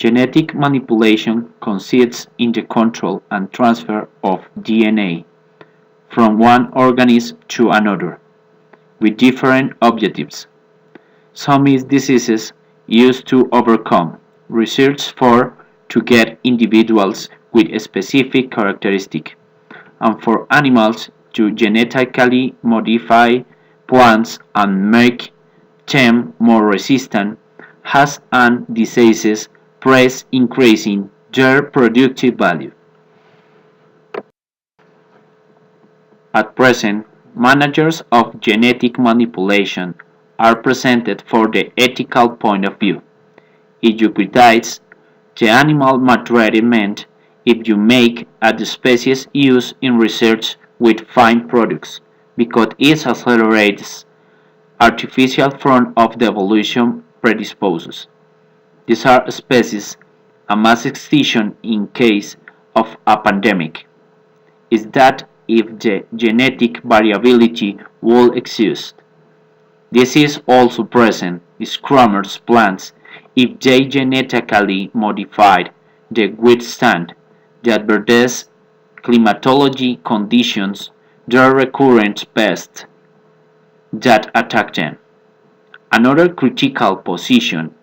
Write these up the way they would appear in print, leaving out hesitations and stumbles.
Genetic manipulation consists in the control and transfer of DNA from one organism to another, with different objectives. Some is diseases used to overcome research for to get individuals with specific characteristics, and for animals to genetically modify plants and make them more resistant has and diseases press increasing their productive value. At present, managers of genetic manipulation are presented for the ethical point of view. It jeopardizes the animal maltreatment if you make a species used in research with fine products, because it accelerates artificial form of the evolution predisposes. These are species a mass extinction in case of a pandemic. Is that if the genetic variability will exist. This is also present in Scrummer's plants if they genetically modified the withstand the adverse climatology conditions, their recurrent pests that attack them. Another critical position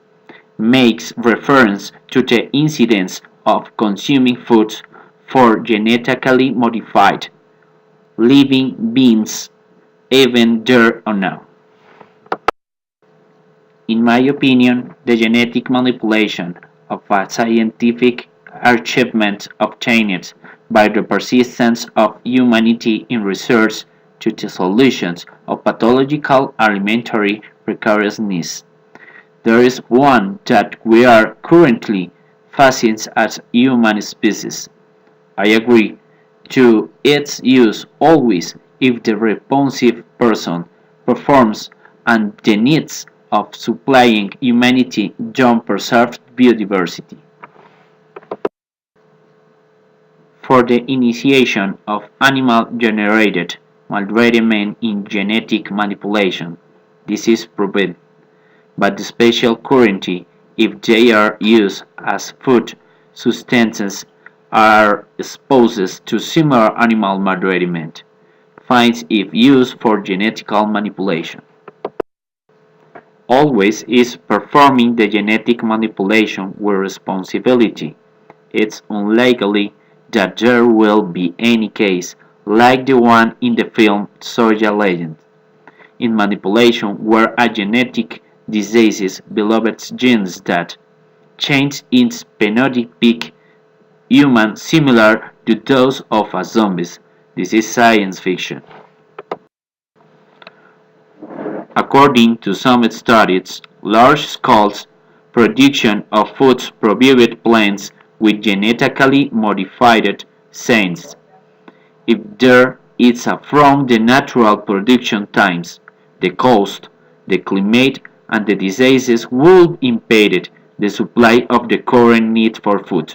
makes reference to the incidence of consuming foods for genetically modified living beings, even there or now. In my opinion, the genetic manipulation of a scientific achievement obtained by the persistence of humanity in research to the solutions of pathological alimentary precariousness. There is one that we are currently facing as human species. I agree to its use always if the responsive person performs and the needs of supplying humanity don't preserve biodiversity. For the initiation of animal-generated maltreatment in genetic manipulation, this is prohibited, but the special currency if they are used as food sustenance are exposed to similar animal maltreatment, finds if used for genetical manipulation. Always is performing the genetic manipulation with responsibility. It's unlikely that there will be any case like the one in the film Soja Legend, in manipulation where a genetic disease beloved genes that change its phenotypic human similar to those of a zombies. This is science fiction. According to some studies, large-scale production of foods prohibit plants with genetically modified seeds. If there is a from the natural production times, the cost, the climate, and the diseases would impede the supply of the current need for food.